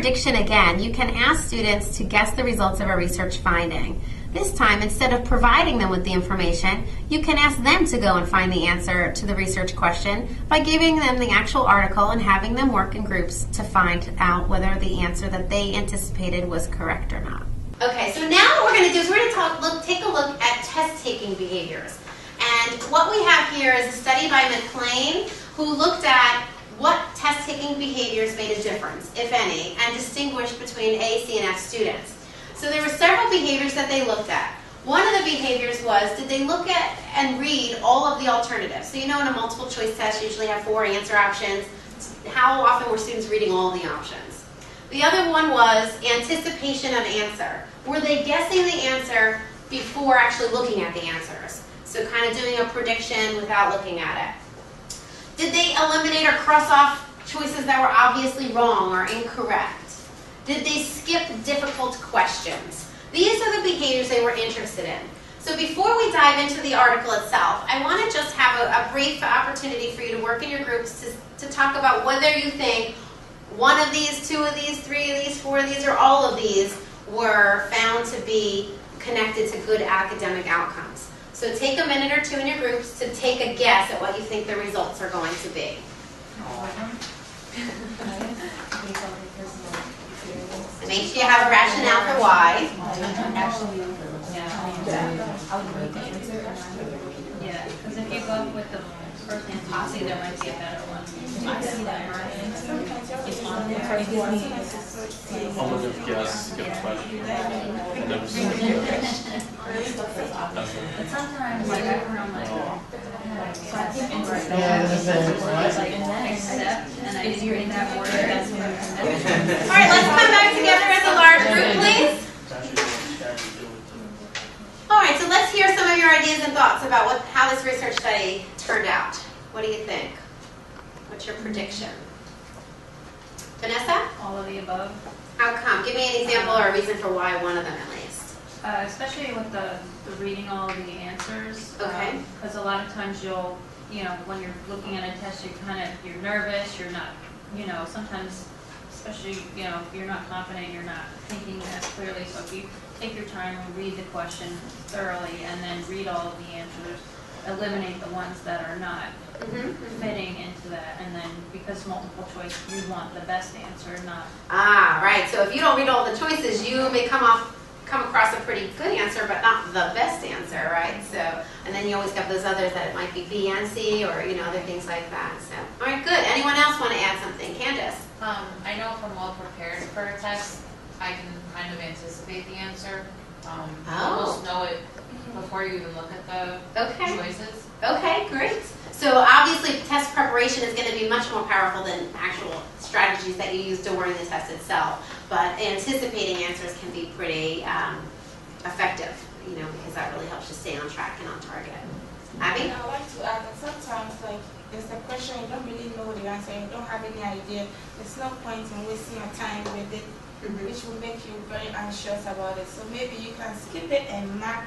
prediction again, you can ask students to guess the results of a research finding. This time, instead of providing them with the information, you can ask them to go and find the answer to the research question by giving them the actual article and having them work in groups to find out whether the answer that they anticipated was correct or not. Okay, so now what we're going to do is we're going to take a look at test-taking behaviors. And what we have here is a study by McLean who looked at what test-taking behaviors made a difference, if any, and distinguished between A, C, and F students. So there were several behaviors that they looked at. One of the behaviors was, did they look at and read all of the alternatives? So you know in a multiple choice test you usually have 4 answer options. How often were students reading all of the options? The other one was anticipation of answer. Were they guessing the answer before actually looking at the answers? So kind of doing a prediction without looking at it. Did they eliminate or cross off choices that were obviously wrong or incorrect? Did they skip difficult questions? These are the behaviors they were interested in. So before we dive into the article itself, I want to just have a brief opportunity for you to work in your groups to talk about whether you think one of these, 2 of these, 3 of these, 4 of these, or all of these were found to be connected to good academic outcomes. So take a minute or 2 in your groups to take a guess at what you think the results are going to be. Make sure you have a rationale for why. Yeah, because if you go with the first antipathy, there might be a better one. I see that, right? I would have guessed skip question. I never seen it. But sometimes, like, I run like, accept, and I didn't read that word. All right, let's come back together as a large group, please. All right, so let's hear some of your ideas and thoughts about how this research study turned out. What do you think? What's your prediction? Vanessa? All of the above. How come? Give me an example or a reason for why one of them at least. Especially with the reading all of the answers. Okay. Because a lot of times you'll, when you're looking at a test, you're nervous, you're not, sometimes, especially, if you're not confident, you're not thinking as clearly. So if you take your time and read the question thoroughly and then read all of the answers, eliminate the ones that are not fitting into that, and then because multiple choice, you want the best answer, not. Ah, right. So if you don't read all the choices, you may come across a pretty good answer, but not the best answer, right? So, and then you always have those others that it might be B and C, or other things like that. So, all right, good. Anyone else want to add something? Candace? I know if I'm well prepared for a test, I can kind of anticipate the answer. Almost know it before you even look at the choices. Okay, great. So obviously test preparation is going to be much more powerful than actual strategies that you use during the test itself. But anticipating answers can be pretty effective, because that really helps you stay on track and on target. Abby? I'd like to add that sometimes, there's a question you don't really know the answer, you don't have any idea. There's no point in wasting your time with it, which will make you very anxious about it. So maybe you can skip it and mark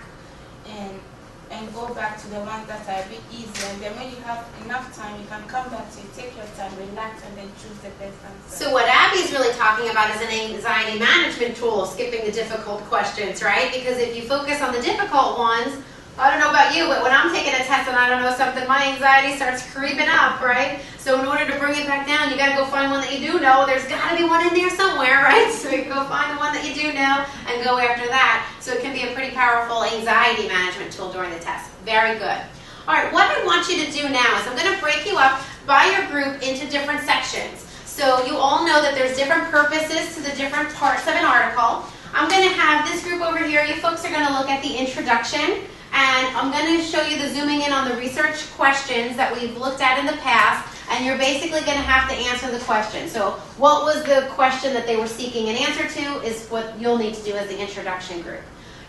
and go back to the ones that are a bit easier. And then when you have enough time, you can come back to it, take your time, relax, and then choose the best answer. So what Abby's really talking about is an anxiety management tool, skipping the difficult questions, right? Because if you focus on the difficult ones, I don't know about you, but when I'm taking a test and I don't know something, my anxiety starts creeping up, right? So in order to bring it back down, you got to go find one that you do know. There's got to be one in there somewhere, right? So you can go find the one that you do know and go after that. So it can be a pretty powerful anxiety management tool during the test. Very good. All right, what I want you to do now is I'm going to break you up by your group into different sections. So you all know that there's different purposes to the different parts of an article. I'm going to have this group over here. You folks are going to look at the introduction. And I'm going to show you the zooming in on the research questions that we've looked at in the past, and you're basically going to have to answer the question. So what was the question that they were seeking an answer to is what you'll need to do as the introduction group.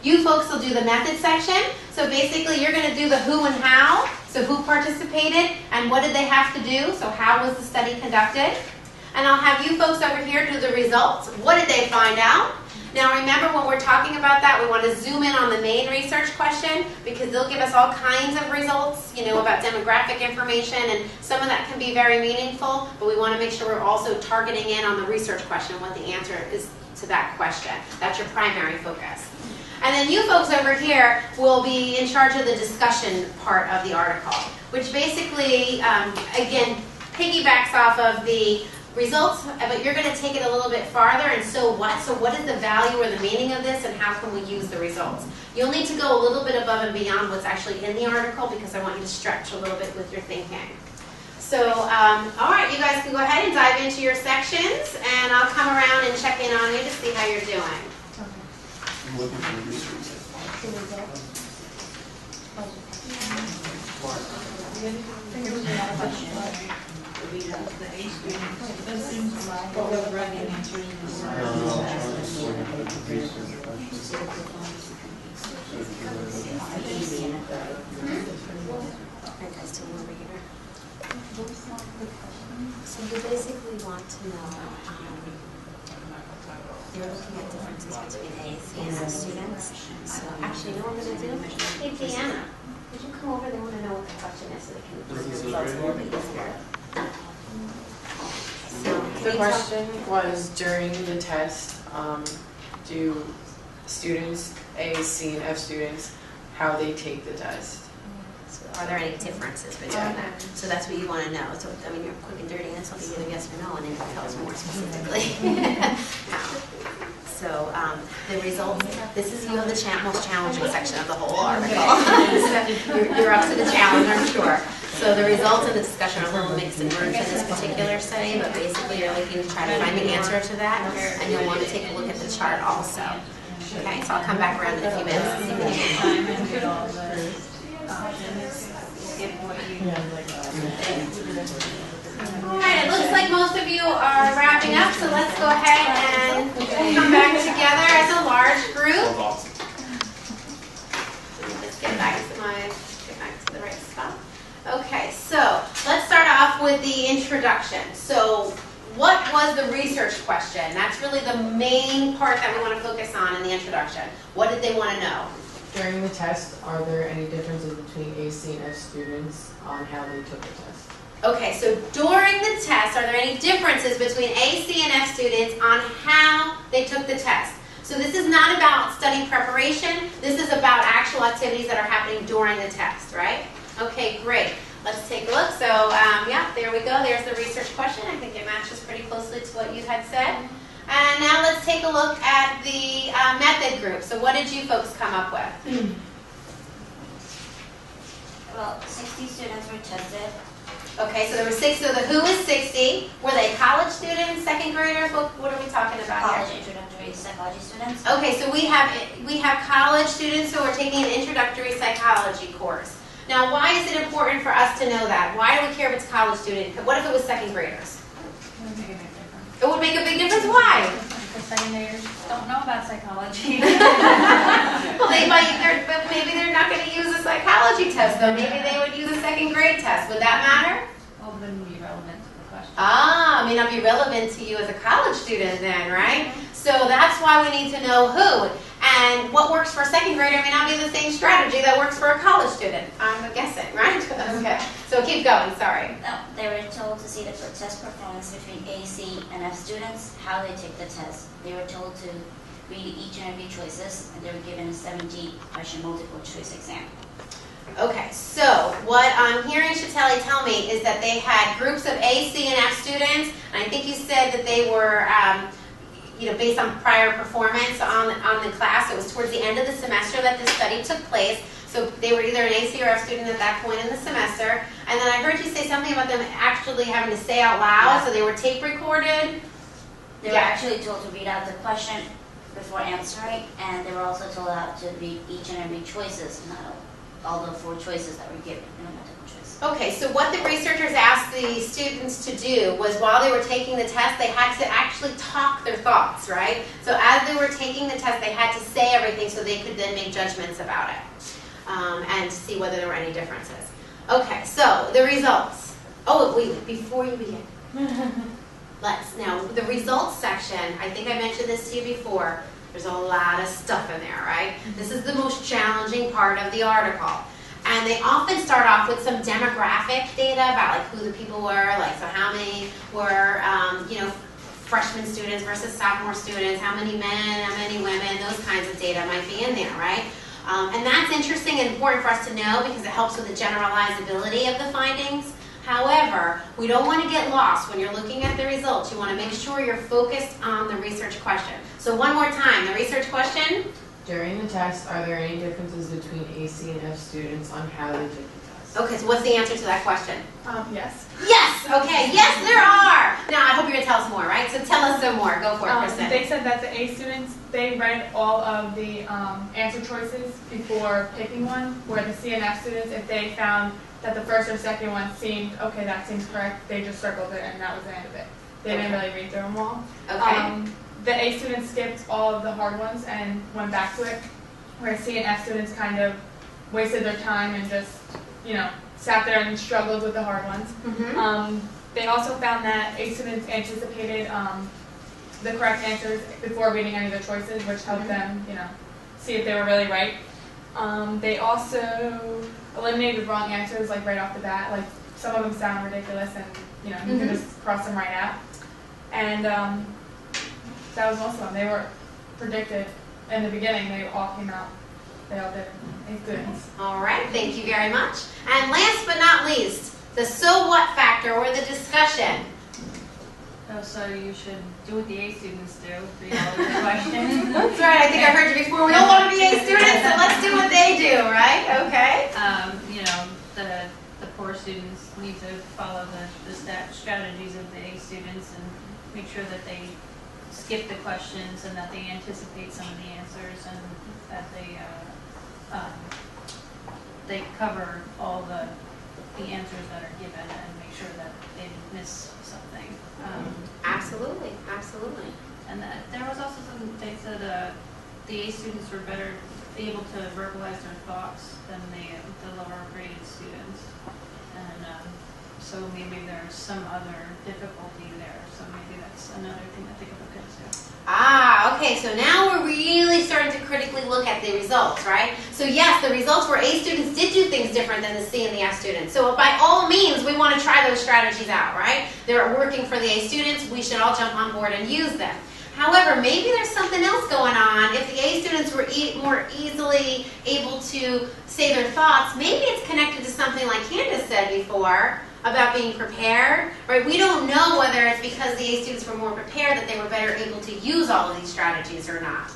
You folks will do the method section. So basically you're going to do the who and how. So who participated and what did they have to do? So how was the study conducted? And I'll have you folks over here do the results. What did they find out? Now remember, when we're talking about that, we want to zoom in on the main research question, because they'll give us all kinds of results, you know, about demographic information, and some of that can be very meaningful, but we want to make sure we're also targeting in on the research question, what the answer is to that question. That's your primary focus. And then you folks over here will be in charge of the discussion part of the article, which basically, again, piggybacks off of the results, but you're going to take it a little bit farther. And so what? So what is the value or the meaning of this, and how can we use the results? You'll need to go a little bit above and beyond what's actually in the article, because I want you to stretch a little bit with your thinking. So, all right, you guys can go ahead and dive into your sections, and I'll come around and check in on you to see how you're doing. I'm looking for the research. So you basically want to know, you're looking at differences between AAC and S students. So actually, you know what I'm going to do? Hey, Deanna, would you come over? They want to know what the question is so they can find the results a little bit easier. The question was, during the test, do students, AAC and F students, how they take the test? So are there any differences between that? So that's what you want to know. So, I mean, you're quick and dirty, and this will be either yes or no, and then you can tell us more specifically. So the results, this is the most challenging section of the whole article. So you're up to the challenge, I'm sure. So the results of the discussion are a little mixed and merged in this particular study, but basically you're looking to try to find the answer to that, and you'll want to take a look at the chart also. Okay, so I'll come back around in a few minutes and see if we can. Alright, it looks like most of you are wrapping up, so let's go ahead and come back together as a large group. Let's get back to the right spot. Okay, so let's start off with the introduction. So what was the research question? That's really the main part that we want to focus on in the introduction. What did they want to know? During the test, are there any differences between AC and F students on how they took the test? Okay, so during the test, are there any differences between AC and F students on how they took the test? So this is not about study preparation. This is about actual activities that are happening during the test, right? Okay, great. Let's take a look. So, yeah, there we go. There's the research question. I think it matches pretty closely to what you had said. And now let's take a look at the method group. So what did you folks come up with? Well, 60 students were tested. Okay, so there were 6. So the who is 60? Were they college students, second graders? What are we talking about College here? introductory psychology students. Okay, so we have college students who are taking an introductory psychology course. Now, why is it important for us to know that? Why do we care if it's a college student? What if it was second graders? It would make a big difference. Why? Because second graders don't know about psychology. Well, but maybe they're not going to use a psychology test, though. Maybe they would use a second grade test. Would that matter? Well, it wouldn't be relevant to the question. Ah, may not be relevant to you as a college student then, right? So that's why we need to know who. And what works for a second grader may not be the same strategy that works for a college student. I'm guessing, right? Okay. So keep going, sorry. No, they were told to see the test performance between AC and F students, how they take the test. They were told to read each and every choices, and they were given a 70-question multiple choice exam. Okay, so what I'm hearing Shateli tell me is that they had groups of AC and F students, and I think you said that they were based on prior performance on the class. It was towards the end of the semester that this study took place. So they were either an AC or F student at that point in the semester. And then I heard you say something about them actually having to say out loud, so they were tape recorded. They were actually told to read out the question before answering, and they were also told to read each and every choices, not all the 4 choices that were given in a multiple choice. Okay, so what the researchers asked the students to do was while they were taking the test, they had to actually talk their thoughts, right? So as they were taking the test, they had to say everything so they could then make judgments about it and see whether there were any differences. Okay, so the results. Oh, wait, before you begin. Now, the results section, I think I mentioned this to you before. There's a lot of stuff in there, right? This is the most challenging part of the article. And they often start off with some demographic data about like who the people were, like so how many were, you know, freshman students versus sophomore students, how many men, how many women, those kinds of data might be in there, right? And that's interesting and important for us to know because it helps with the generalizability of the findings. However, we don't want to get lost when you're looking at the results. You want to make sure you're focused on the research question. So one more time, the research question. During the test, are there any differences between AC and F students on how they take the test? Okay, so what's the answer to that question? Yes. Yes, okay, yes there are. Now I hope you're going to tell us more, right? So tell us some more. Go for it, Kristen. They said that the A students, they read all of the answer choices before picking one, where the C and F students, if they found that the first or second one seemed, okay, that seems correct, they just circled it and that was the end of it. They didn't really read through them all. Okay. The A students skipped all of the hard ones and went back to it, where C and F students kind of wasted their time and just, you know, sat there and struggled with the hard ones. Mm-hmm. They also found that A students anticipated the correct answers before reading any of the choices, which helped them, you know, see if they were really right. They also eliminated wrong answers like right off the bat. Like some of them sound ridiculous, and you know you can just cross them right out. And that was most of them. They were predicted in the beginning. They all came out. They all did. A students. All right, thank you very much. And last but not least, the so what factor or the discussion. Oh, so you should do what the A students do, read all your questions. That's right, I think I heard you before. We don't want to be A students, so let's do what they do, right? Okay. You know, the poor students need to follow the strategies of the A students and make sure that they skip the questions and that they anticipate some of the answers and that they cover all the answers that are given and make sure that they didn't miss something. Absolutely, absolutely. And there was also some, they said the A students were better able to verbalize their thoughts than the lower graded students. And so maybe there's some other difficulty there. So maybe that's another thing that they could look into. Ah, okay, so now we're really starting to critically look at the results, right? So yes, the results were A students did do things different than the C and the F students. So by all means, we want to try those strategies out, right? They're working for the A students. We should all jump on board and use them. However, maybe there's something else going on. If the A students were more easily able to say their thoughts, maybe it's connected to something like Candace said before, about being prepared, right? We don't know whether it's because the A students were more prepared that they were better able to use all of these strategies or not.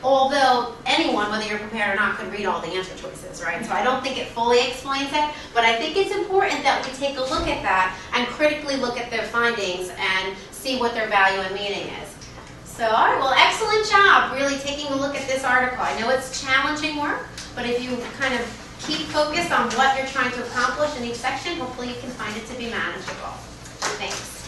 Although anyone, whether you're prepared or not, could read all the answer choices, right? So I don't think it fully explains it, but I think it's important that we take a look at that and critically look at their findings and see what their value and meaning is. So, all right, well, excellent job really taking a look at this article. I know it's challenging work, but if you kind of keep focused on what you're trying to accomplish in each section, hopefully you can find it to be manageable. Thanks.